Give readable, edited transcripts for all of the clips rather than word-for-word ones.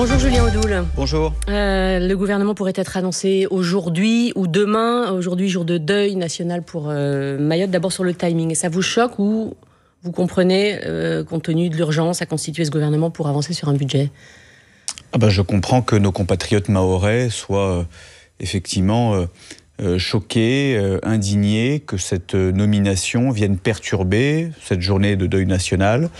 Bonjour Julien Audoul. Bonjour. Le gouvernement pourrait être annoncé aujourd'hui ou demain. Aujourd'hui, jour de deuil national pour Mayotte. D'abord sur le timing. Ça vous choque ou vous comprenez, compte tenu de l'urgence à constituer ce gouvernement pour avancer sur un budget ? Je comprends que nos compatriotes mahorais soient effectivement choqués, indignés que cette nomination vienne perturber cette journée de deuil national.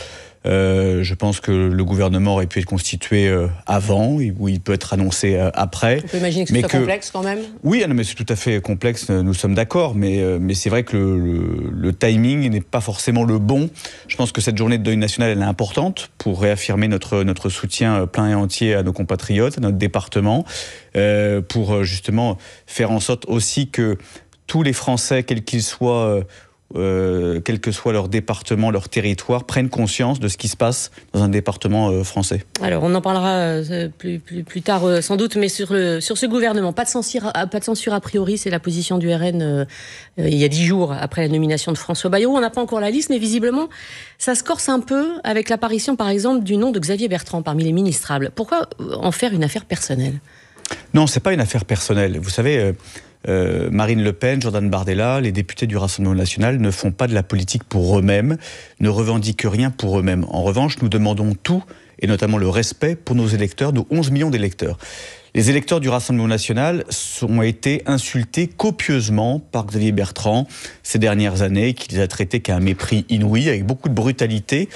Je pense que le gouvernement aurait pu être constitué avant, ou il peut être annoncé après. On peut imaginer que ce soit complexe quand même. Oui, mais c'est tout à fait complexe, nous sommes d'accord, mais c'est vrai que le timing n'est pas forcément le bon. Je pense que cette journée de deuil national, elle est importante pour réaffirmer notre soutien plein et entier à nos compatriotes, à notre département, pour justement faire en sorte aussi que tous les Français, quels qu'ils soient, quel que soit leur département, leur territoire, prennent conscience de ce qui se passe dans un département français. Alors, on en parlera plus tard sans doute, mais sur ce gouvernement, pas de censure a priori, c'est la position du RN il y a 10 jours après la nomination de François Bayrou. On n'a pas encore la liste, mais visiblement, ça se corse un peu avec l'apparition, par exemple, du nom de Xavier Bertrand parmi les ministrables. Pourquoi en faire une affaire personnelle ? Non, c'est pas une affaire personnelle. Vous savez... Marine Le Pen, Jordan Bardella, les députés du Rassemblement national ne font pas de la politique pour eux-mêmes, ne revendiquent rien pour eux-mêmes. En revanche, nous demandons tout, et notamment le respect pour nos électeurs, nos 11 millions d'électeurs. Les électeurs du Rassemblement national ont été insultés copieusement par Xavier Bertrand ces dernières années, qui les a traités qu'à un mépris inouï, avec beaucoup de brutalité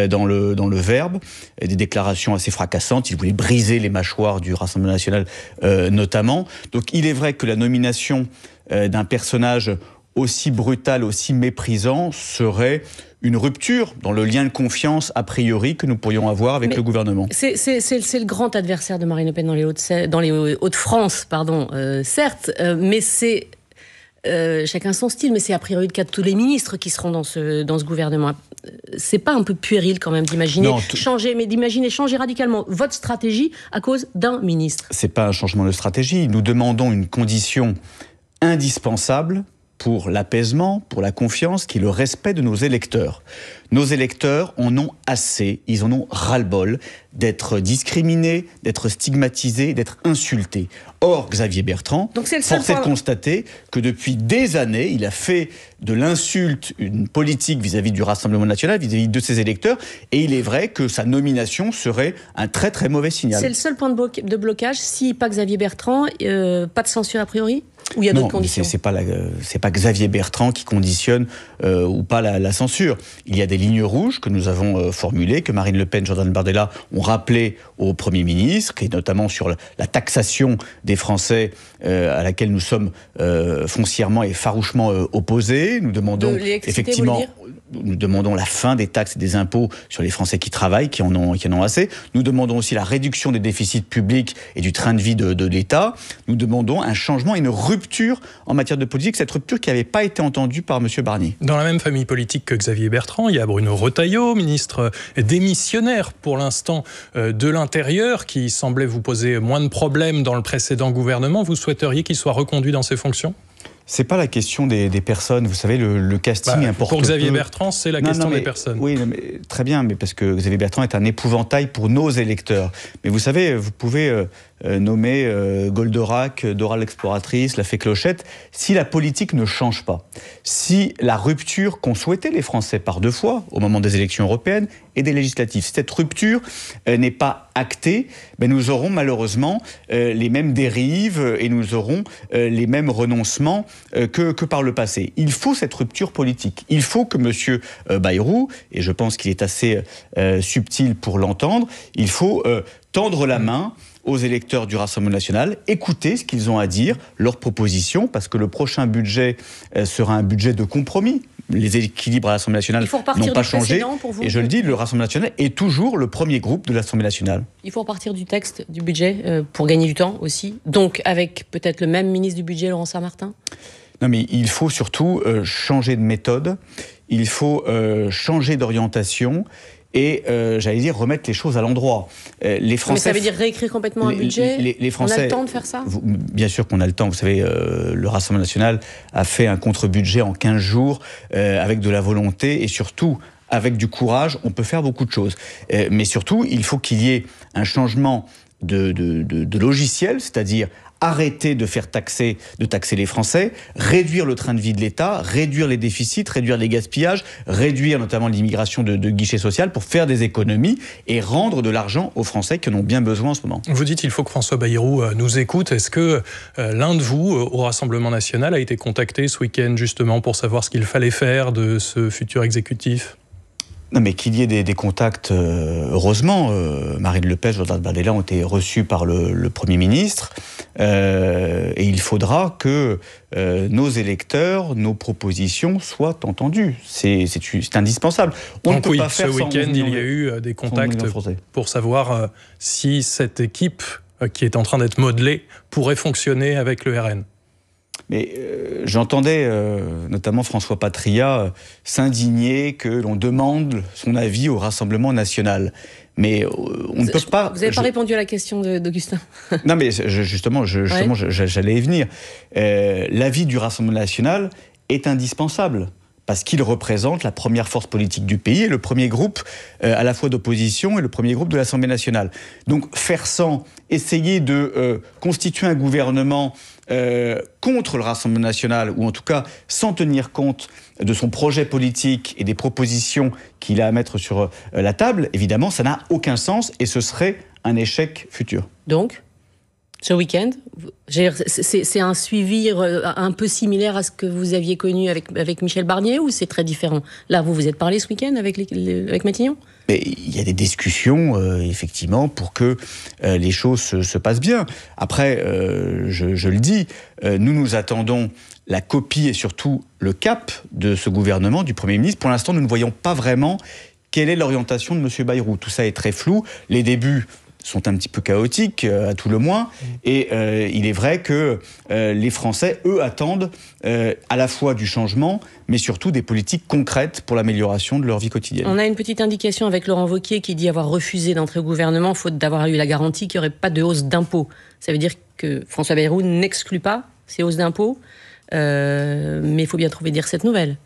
dans le verbe, et des déclarations assez fracassantes. Il voulait briser les mâchoires du Rassemblement national notamment. Donc il est vrai que la nomination d'un personnage aussi brutal, aussi méprisant, serait une rupture dans le lien de confiance a priori que nous pourrions avoir avec le gouvernement. C'est le grand adversaire de Marine Le Pen dans les Hauts-de-France, certes, mais c'est chacun son style, mais c'est a priori le cas de tous les ministres qui seront dans ce gouvernement. C'est pas un peu puéril quand même d'imaginer changer radicalement votre stratégie à cause d'un ministre ? C'est pas un changement de stratégie. Nous demandons une condition indispensable pour l'apaisement, pour la confiance, qui est le respect de nos électeurs. Nos électeurs en ont assez, ils en ont ras-le-bol d'être discriminés, d'être stigmatisés, d'être insultés. Or, Xavier Bertrand, force est de constater que depuis des années, il a fait de l'insulte une politique vis-à-vis du Rassemblement national, vis-à-vis de ses électeurs, et il est vrai que sa nomination serait un très très mauvais signal. C'est le seul point de blocage, si pas Xavier Bertrand, pas de censure a priori ? Ou il y a d'autres conditions ? C'est pas Xavier Bertrand qui conditionne ou pas la censure. Il y a des lignes rouges que nous avons formulées, que Marine Le Pen, Jordan Bardella ont rappelé au Premier ministre, et notamment sur la taxation des Français à laquelle nous sommes foncièrement et farouchement opposés. Nous demandons effectivement... Nous demandons la fin des taxes et des impôts sur les Français qui travaillent, qui en ont assez. Nous demandons aussi la réduction des déficits publics et du train de vie de l'État. Nous demandons un changement et une rupture en matière de politique, cette rupture qui n'avait pas été entendue par M. Barnier. Dans la même famille politique que Xavier Bertrand, il y a Bruno Retailleau, ministre démissionnaire pour l'instant de l'Intérieur, qui semblait vous poser moins de problèmes dans le précédent gouvernement. Vous souhaiteriez qu'il soit reconduit dans ses fonctions ? C'est pas la question des personnes. Vous savez, le casting importe peu. Pour Xavier Bertrand, c'est la question des personnes. Oui, mais, très bien, mais parce que Xavier Bertrand est un épouvantail pour nos électeurs. Mais vous savez, vous pouvez nommer Goldorak, Dora l'exploratrice, la fée Clochette, si la politique ne change pas. Si la rupture qu'ont souhaité les Français par 2 fois, au moment des élections européennes et des législatives, si cette rupture n'est pas actée, nous aurons malheureusement les mêmes dérives et nous aurons les mêmes renoncements que par le passé. Il faut cette rupture politique. Il faut que M. Bayrou, et je pense qu'il est assez subtil pour l'entendre, il faut tendre la main aux électeurs du Rassemblement national, écouter ce qu'ils ont à dire, leurs propositions, parce que le prochain budget sera un budget de compromis. Les équilibres à l'Assemblée nationale n'ont pas changé. Et je le dis, le Rassemblement national est toujours le premier groupe de l'Assemblée nationale. Il faut repartir du texte, du budget, pour gagner du temps aussi. Donc, avec peut-être le même ministre du budget, Laurent Saint-Martin ? Non, mais il faut surtout changer de méthode. Il faut changer d'orientation. Et, j'allais dire, remettre les choses à l'endroit. Les Français, mais ça veut dire réécrire complètement un budget ? Les Français, on a le temps de faire ça ? Bien sûr qu'on a le temps. Vous savez, le Rassemblement national a fait un contre-budget en 15 jours, avec de la volonté et surtout avec du courage. On peut faire beaucoup de choses. Mais surtout, il faut qu'il y ait un changement de logiciels, c'est-à-dire arrêter de taxer les Français, réduire le train de vie de l'État, réduire les déficits, réduire les gaspillages, réduire notamment l'immigration de guichet social pour faire des économies et rendre de l'argent aux Français qui en ont bien besoin en ce moment. Vous dites qu'il faut que François Bayrou nous écoute. Est-ce que l'un de vous, au Rassemblement national, a été contacté ce week-end justement pour savoir ce qu'il fallait faire de ce futur exécutif ? Non, mais qu'il y ait des contacts, heureusement. Marine Le Pen, Jordan Bardella ont été reçus par le Premier ministre. Et il faudra que nos électeurs, nos propositions soient entendues. C'est indispensable. On ne peut pas faire ce week-end, il y a eu des contacts pour savoir si cette équipe qui est en train d'être modelée pourrait fonctionner avec le RN. Mais j'entendais notamment François Patriat s'indigner que l'on demande son avis au Rassemblement national. Mais on ne peut pas... Vous n'avez pas répondu à la question d'Augustin. Non, mais justement, j'allais y venir. L'avis du Rassemblement national est indispensable, parce qu'il représente la première force politique du pays et le premier groupe à la fois d'opposition et le premier groupe de l'Assemblée nationale. Donc faire sans, essayer de constituer un gouvernement contre le Rassemblement national, ou en tout cas sans tenir compte de son projet politique et des propositions qu'il a à mettre sur la table, évidemment, ça n'a aucun sens et ce serait un échec futur. Donc ce week-end, c'est un suivi un peu similaire à ce que vous aviez connu avec Michel Barnier, ou c'est très différent? Là, vous vous êtes parlé ce week-end avec Matignon? Mais il y a des discussions, effectivement, pour que les choses se passent bien. Après, je le dis, nous attendons la copie et surtout le cap de ce gouvernement, du Premier ministre. Pour l'instant, nous ne voyons pas vraiment quelle est l'orientation de M. Bayrou. Tout ça est très flou. Les débuts sont un petit peu chaotiques, à tout le moins. Et il est vrai que les Français, eux, attendent à la fois du changement, mais surtout des politiques concrètes pour l'amélioration de leur vie quotidienne. On a une petite indication avec Laurent Wauquiez qui dit avoir refusé d'entrer au gouvernement faute d'avoir eu la garantie qu'il n'y aurait pas de hausse d'impôts. Ça veut dire que François Bayrou n'exclut pas ces hausses d'impôts, mais il faut bien trouver des recettes nouvelles.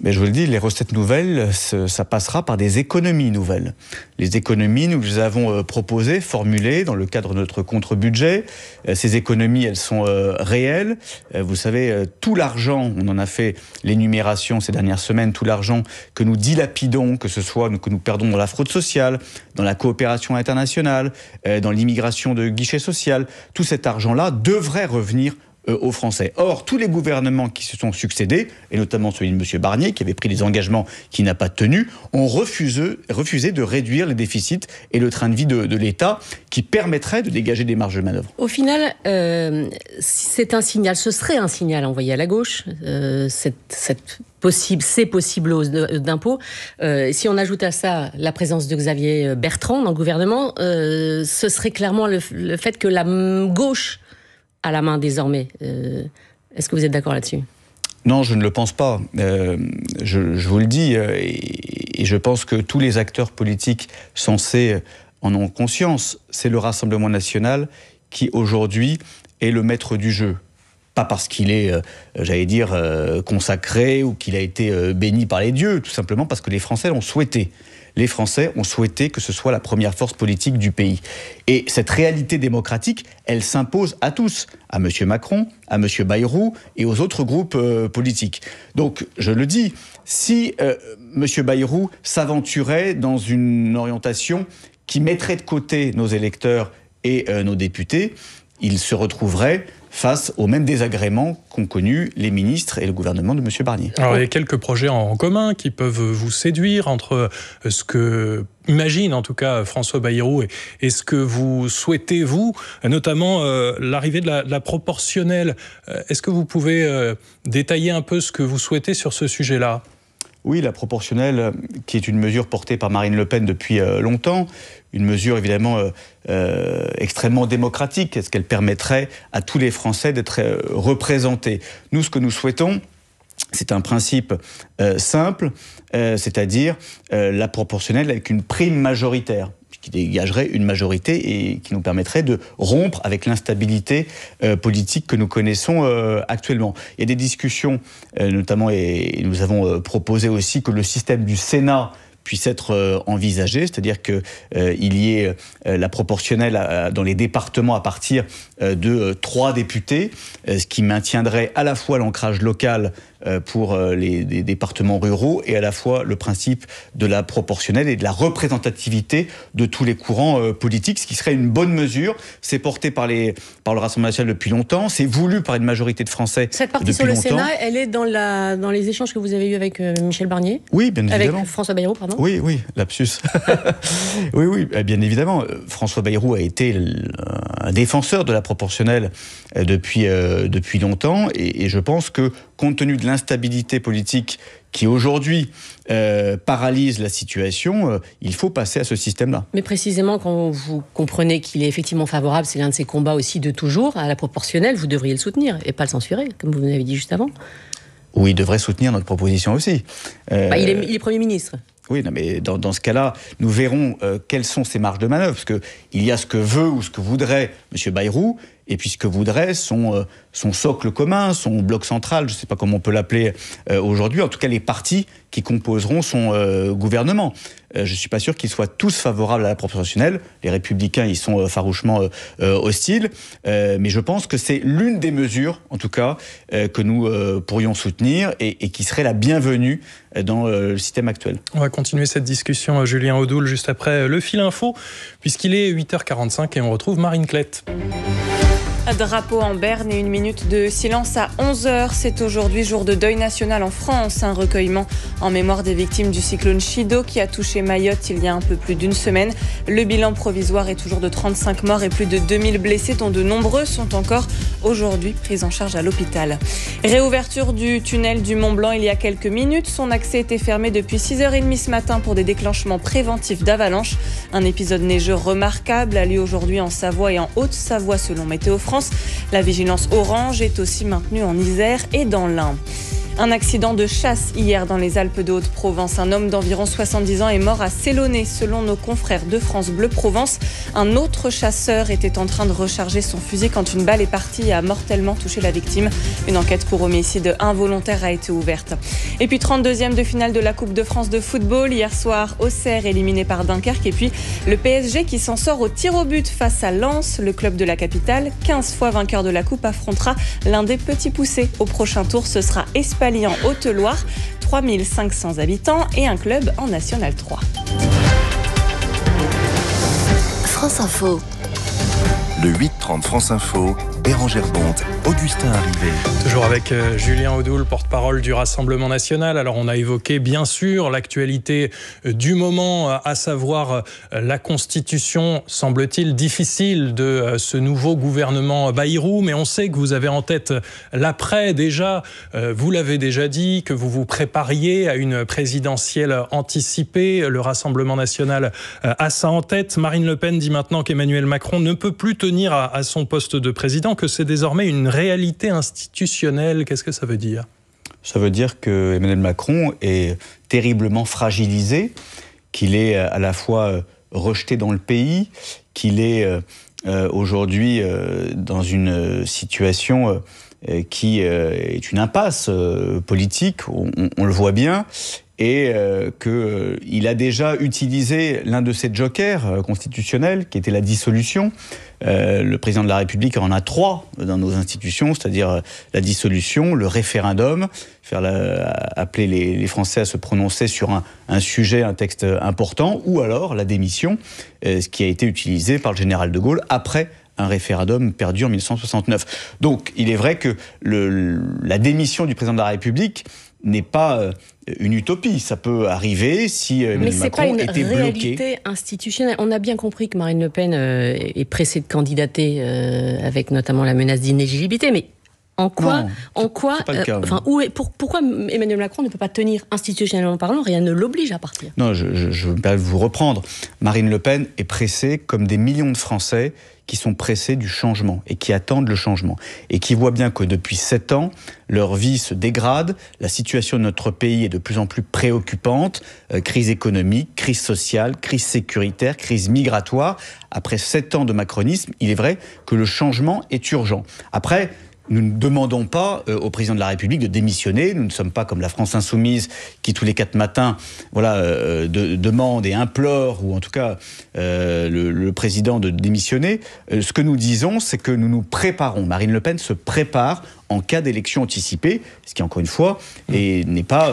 Mais je vous le dis, les recettes nouvelles, ça passera par des économies nouvelles. Les économies, nous les avons proposées, formulées dans le cadre de notre contre-budget. Ces économies, elles sont réelles. Vous savez, tout l'argent, on en a fait l'énumération ces dernières semaines, tout l'argent que nous dilapidons, que ce soit que nous perdons dans la fraude sociale, dans la coopération internationale, dans l'immigration de guichet social, tout cet argent-là devrait revenir aux Français. Or, tous les gouvernements qui se sont succédés, et notamment celui de M. Barnier, qui avait pris des engagements qu'il n'a pas tenus, ont refusé de réduire les déficits et le train de vie de l'État, qui permettrait de dégager des marges de manœuvre. Au final, c'est un signal, ce serait un signal envoyé à la gauche, ces possibles hausses d'impôts. Si on ajoute à ça la présence de Xavier Bertrand dans le gouvernement, ce serait clairement le fait que la gauche à la main désormais. Est-ce que vous êtes d'accord là-dessus ? Non, je ne le pense pas. Je vous le dis, et je pense que tous les acteurs politiques censés en ont conscience. C'est le Rassemblement national qui, aujourd'hui, est le maître du jeu. Pas parce qu'il est, consacré ou qu'il a été béni par les dieux, tout simplement parce que les Français l'ont souhaité. Les Français ont souhaité que ce soit la première force politique du pays. Et cette réalité démocratique, elle s'impose à tous, à M. Macron, à M. Bayrou et aux autres groupes politiques. Donc, je le dis, si M. Bayrou s'aventurait dans une orientation qui mettrait de côté nos électeurs et nos députés, il se retrouverait face aux mêmes désagréments qu'ont connus les ministres et le gouvernement de M. Barnier. Alors, il y a quelques projets en commun qui peuvent vous séduire entre ce que imagine en tout cas François Bayrou et ce que vous souhaitez, vous, notamment l'arrivée de la proportionnelle. Est-ce que vous pouvez détailler un peu ce que vous souhaitez sur ce sujet-là ? Oui, la proportionnelle, qui est une mesure portée par Marine Le Pen depuis longtemps, une mesure évidemment extrêmement démocratique, est-ce qu'elle permettrait à tous les Français d'être représentés. Nous, ce que nous souhaitons, c'est un principe simple, c'est-à-dire la proportionnelle avec une prime majoritaire, qui dégagerait une majorité et qui nous permettrait de rompre avec l'instabilité politique que nous connaissons actuellement. Il y a des discussions, notamment, et nous avons proposé aussi que le système du Sénat puisse être envisagée, c'est-à-dire qu'il y ait la proportionnelle dans les départements à partir de 3 députés, ce qui maintiendrait à la fois l'ancrage local pour les départements ruraux et à la fois le principe de la proportionnelle et de la représentativité de tous les courants politiques, ce qui serait une bonne mesure. C'est porté par le Rassemblement national depuis longtemps, c'est voulu par une majorité de Français depuis longtemps. Cette partie sur le Sénat, elle est dans les échanges que vous avez eus avec Michel Barnier ? Oui, bien évidemment. Avec François Bayrou, pardon ? Oui, lapsus. oui, bien évidemment. François Bayrou a été un défenseur de la proportionnelle depuis longtemps et je pense que compte tenu de l'instabilité politique qui aujourd'hui paralyse la situation, il faut passer à ce système-là. Mais précisément, quand vous comprenez qu'il est effectivement favorable, c'est l'un de ses combats aussi de toujours, à la proportionnelle, vous devriez le soutenir et pas le censurer, comme vous l'avez dit juste avant. Oui, il devrait soutenir notre proposition aussi. Il est Premier ministre. Oui, non, mais dans ce cas-là, nous verrons quelles sont ses marges de manœuvre, parce qu'il y a ce que veut ou ce que voudrait M. Bayrou, et puis ce que voudrait son socle commun, son bloc central, je ne sais pas comment on peut l'appeler aujourd'hui, en tout cas les partis qui composeront son gouvernement. Je ne suis pas sûr qu'ils soient tous favorables à la proportionnelle. Les Républicains y sont farouchement hostiles. Mais je pense que c'est l'une des mesures, en tout cas, que nous pourrions soutenir et qui serait la bienvenue dans le système actuel. On va continuer cette discussion, Julien Audoul, juste après le fil info, puisqu'il est 8h45 et on retrouve Marine Klett. Drapeau en berne et 1 minute de silence à 11h. C'est aujourd'hui jour de deuil national en France. Un recueillement en mémoire des victimes du cyclone Chido qui a touché Mayotte il y a un peu plus d'une semaine. Le bilan provisoire est toujours de 35 morts et plus de 2000 blessés, dont de nombreux sont encore aujourd'hui pris en charge à l'hôpital. Réouverture du tunnel du Mont-Blanc il y a quelques minutes. Son accès était fermé depuis 6h30 ce matin pour des déclenchements préventifs d'avalanche. Un épisode neigeux remarquable a lieu aujourd'hui en Savoie et en Haute-Savoie selon Météo France. La vigilance orange est aussi maintenue en Isère et dans l'Ain. Un accident de chasse hier dans les Alpes de Haute-Provence. Un homme d'environ 70 ans est mort à Sélaunay, selon nos confrères de France Bleu Provence. Un autre chasseur était en train de recharger son fusil quand une balle est partie et a mortellement touché la victime. Une enquête pour homicide involontaire a été ouverte. Et puis 32e de finale de la Coupe de France de football. Hier soir, Auxerre éliminé par Dunkerque. Et puis le PSG qui s'en sort au tir au but face à Lens. Le club de la capitale, 15 fois vainqueur de la Coupe, affrontera l'un des petits poussés. Au prochain tour, ce sera Espali en Haute-Loire, 3500 habitants et un club en National 3. France Info. Le 8-30 France Info, Bérangère Bonte, Augustin Arrivé. Toujours avec Julien Audoul, porte-parole du Rassemblement national. Alors on a évoqué bien sûr l'actualité du moment, à savoir la constitution, semble-t-il, difficile de ce nouveau gouvernement Bayrou. Mais on sait que vous avez en tête l'après déjà. Vous l'avez déjà dit, que vous vous prépariez à une présidentielle anticipée. Le Rassemblement national a ça en tête. Marine Le Pen dit maintenant qu'Emmanuel Macron ne peut plus tenir à son poste de président, que c'est désormais une réalité institutionnelle. Qu'est-ce que ça veut dire ? Ça veut dire que Emmanuel Macron est terriblement fragilisé, qu'il est à la fois rejeté dans le pays, qu'il est aujourd'hui dans une situation qui est une impasse politique, on le voit bien, et qu'il a déjà utilisé l'un de ses jokers constitutionnels, qui était la dissolution. Le président de la République en a 3 dans nos institutions, c'est-à-dire la dissolution, le référendum, appeler les Français à se prononcer sur un sujet, un texte important, ou alors la démission, ce qui a été utilisé par le général de Gaulle après un référendum perdu en 1969. Donc, il est vrai que la démission du président de la République n'est pas une utopie. Ça peut arriver si Emmanuel Macron était bloqué. Mais c'est pas une réalité institutionnelle. On a bien compris que Marine Le Pen est pressée de candidater avec notamment la menace d'inéligibilité, mais pourquoi Emmanuel Macron ne peut pas tenir institutionnellement parlant? Rien ne l'oblige à partir. Non, je vais vous reprendre. Marine Le Pen est pressée comme des millions de Français qui sont pressés du changement et qui attendent le changement et qui voient bien que depuis 7 ans, leur vie se dégrade, la situation de notre pays est de plus en plus préoccupante, crise économique, crise sociale, crise sécuritaire, crise migratoire. Après 7 ans de macronisme, il est vrai que le changement est urgent. Après, nous ne demandons pas au président de la République de démissionner. Nous ne sommes pas comme la France insoumise qui, tous les 4 matins, demande et implore, ou en tout cas le président de démissionner. Ce que nous disons, c'est que nous nous préparons. Marine Le Pen se prépare en cas d'élection anticipée, ce qui, encore une fois, n'est pas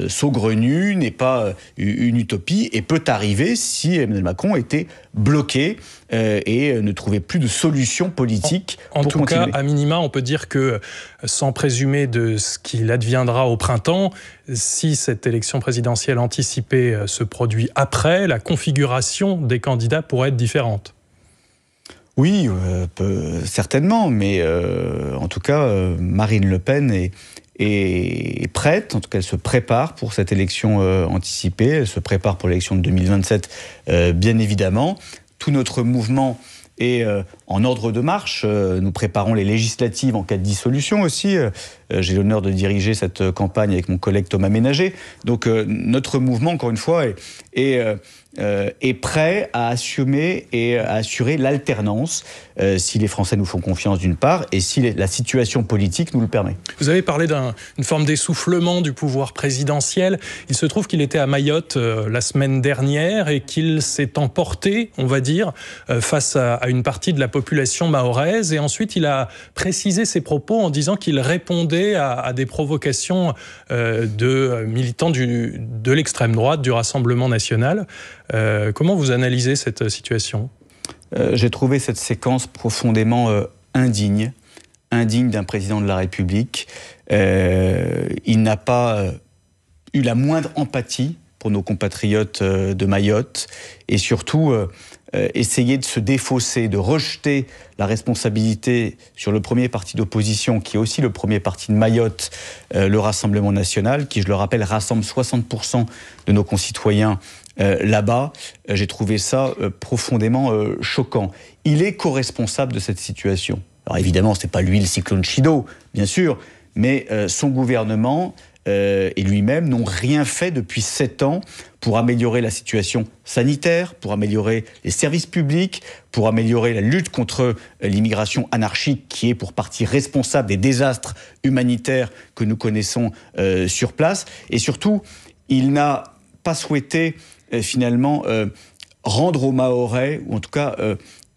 saugrenu, n'est pas une utopie, et peut arriver si Emmanuel Macron était bloqué et ne trouvait plus de solution politique en pour tout continuer. cas, à minima, on peut dire que, sans présumer de ce qu'il adviendra au printemps, si cette élection présidentielle anticipée se produit après, la configuration des candidats pourrait être différente. Oui, certainement, mais en tout cas, Marine Le Pen est prête, en tout cas elle se prépare pour cette élection anticipée, elle se prépare pour l'élection de 2027, bien évidemment. Tout notre mouvement est en ordre de marche. Nous préparons les législatives en cas de dissolution aussi. J'ai l'honneur de diriger cette campagne avec mon collègue Thomas Ménager. Donc notre mouvement, encore une fois, est prêt à assumer et à assurer l'alternance si les Français nous font confiance d'une part et si la situation politique nous le permet. Vous avez parlé d'une forme d'essoufflement du pouvoir présidentiel. Il se trouve qu'il était à Mayotte la semaine dernière et qu'il s'est emporté, on va dire, face à une partie de la population mahoraise. Et ensuite, il a précisé ses propos en disant qu'il répondait à des provocations de militants de l'extrême droite, du Rassemblement national. Comment vous analysez cette situation ? J'ai trouvé cette séquence profondément indigne d'un président de la République. Il n'a pas eu la moindre empathie pour nos compatriotes de Mayotte et surtout essayer de se défausser, de rejeter la responsabilité sur le premier parti d'opposition, qui est aussi le premier parti de Mayotte, le Rassemblement national, qui, je le rappelle, rassemble 60% de nos concitoyens là-bas. J'ai trouvé ça profondément choquant. Il est co-responsable de cette situation. Alors évidemment, ce n'est pas lui le cyclone Chido, bien sûr, mais son gouvernement et lui-même n'ont rien fait depuis 7 ans pour améliorer la situation sanitaire, pour améliorer les services publics, pour améliorer la lutte contre l'immigration anarchique qui est pour partie responsable des désastres humanitaires que nous connaissons sur place. Et surtout, il n'a pas souhaité finalement rendre aux Mahorais, ou en tout cas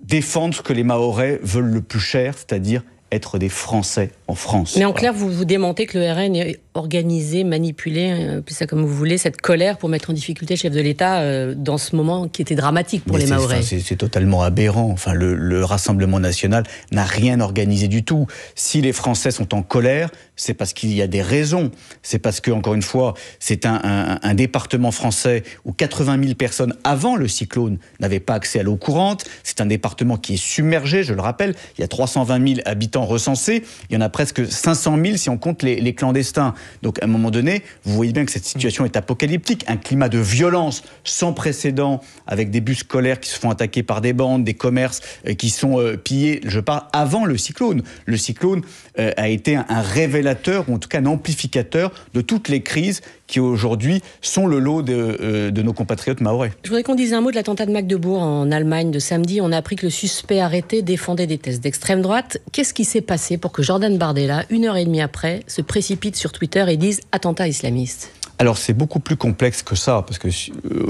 défendre ce que les Mahorais veulent le plus cher, c'est-à-dire être des Français en France. Mais en clair, vous démentez que le RN ait organisé, manipulé, appelez ça comme vous voulez, cette colère pour mettre en difficulté le chef de l'État dans ce moment qui était dramatique pour les Mahorais. C'est totalement aberrant. Enfin, le Rassemblement national n'a rien organisé du tout. Si les Français sont en colère, c'est parce qu'il y a des raisons. C'est parce que, encore une fois, c'est un département français où 80 000 personnes avant le cyclone n'avaient pas accès à l'eau courante. C'est un département qui est submergé, je le rappelle. Il y a 320 000 habitants recensés. Il y en a presque 500 000 si on compte les clandestins. Donc, à un moment donné, vous voyez bien que cette situation est apocalyptique. Un climat de violence sans précédent, avec des bus scolaires qui se font attaquer par des bandes, des commerces qui sont pillés. Je parle avant le cyclone. Le cyclone a été un révélateur, ou en tout cas un amplificateur de toutes les crises qui aujourd'hui sont le lot de nos compatriotes mahorais. Je voudrais qu'on dise un mot de l'attentat de Magdebourg en Allemagne de samedi. On a appris que le suspect arrêté défendait des thèses d'extrême droite. Qu'est-ce qui s'est passé pour que Jordan Bardella, 1h30 après, se précipite sur Twitter et dise « attentat islamiste » ? Alors c'est beaucoup plus complexe que ça, parce que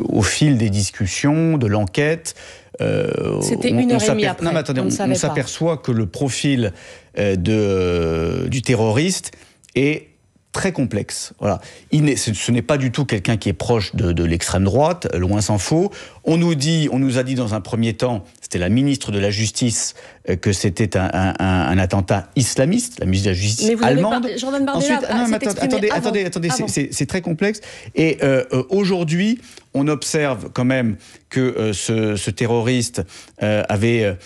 au fil des discussions, de l'enquête, c'était 1h30 après. Non, mais attendez, on s'aperçoit que le profil du terroriste est très complexe. Voilà. Ce n'est pas du tout quelqu'un qui est proche de l'extrême droite, loin s'en faut. On nous a dit dans un premier temps, c'était la ministre de la Justice, que c'était un attentat islamiste, la ministre de la Justice allemande. Jordan Bardella attendez, c'est très complexe. Et aujourd'hui, on observe quand même que ce terroriste avait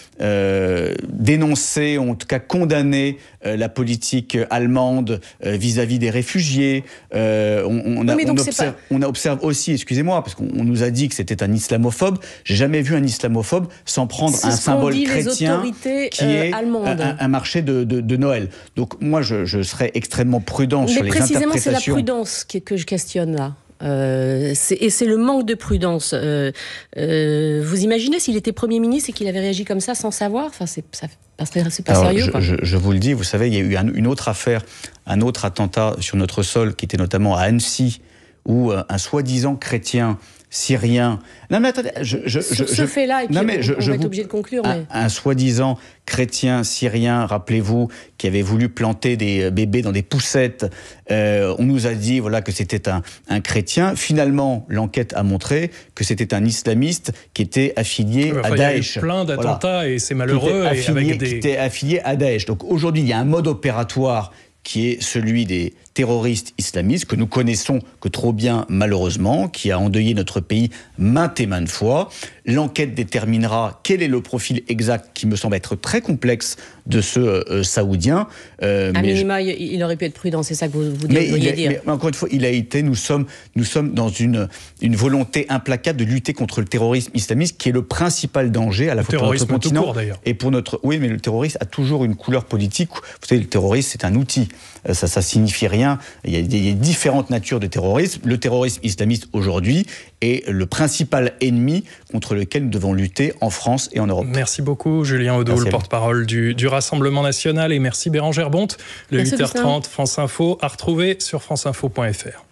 dénoncé, en tout cas condamné, la politique allemande vis-à-vis des réfugiés. On observe aussi, excusez-moi, parce qu'on nous a dit que c'était un islamophobe. J'ai jamais vu un islamophobe s'en prendre un symbole chrétien qui est un marché de Noël. Donc moi, je serais extrêmement prudent sur les interprétations. Mais précisément, c'est la prudence que je questionne là. Et c'est le manque de prudence. Vous imaginez s'il était Premier ministre et qu'il avait réagi comme ça sans savoir? Enfin, c'est pas sérieux. Je vous le dis, vous savez, il y a eu une autre affaire, un autre attentat sur notre sol qui était notamment à Annecy, où un soi-disant chrétien syrien... Non mais attendez, ce fait-là, et puis on va être obligé de conclure. Un soi-disant chrétien syrien, rappelez-vous, qui avait voulu planter des bébés dans des poussettes. On nous a dit que c'était un chrétien. Finalement, l'enquête a montré que c'était un islamiste qui était affilié à Daesh. Il y a eu plein d'attentats et c'est malheureux. Qui était affilié à Daesh. Donc aujourd'hui, il y a un mode opératoire qui est celui des terroristes islamistes, que nous connaissons que trop bien malheureusement, qui a endeuillé notre pays maintes et maintes fois. L'enquête déterminera quel est le profil exact, qui me semble être très complexe, de ce Saoudien. À minima, il aurait pu être prudent, c'est ça que vous devriez dire. Mais encore une fois, nous sommes dans une volonté implacable de lutter contre le terrorisme islamiste, qui est le principal danger à la fois pour notre continent court, et pour notre... Oui, mais le terrorisme a toujours une couleur politique. Vous savez, le terrorisme, c'est un outil. Ça signifie rien. Il y a différentes natures de terrorisme. Le terrorisme islamiste, aujourd'hui, est le principal ennemi contre lequel nous devons lutter en France et en Europe. Merci beaucoup, Julien Audoul, le porte-parole du Rassemblement national. Et merci Bérengère Bonte. Le 8h30, France Info, à retrouver sur franceinfo.fr.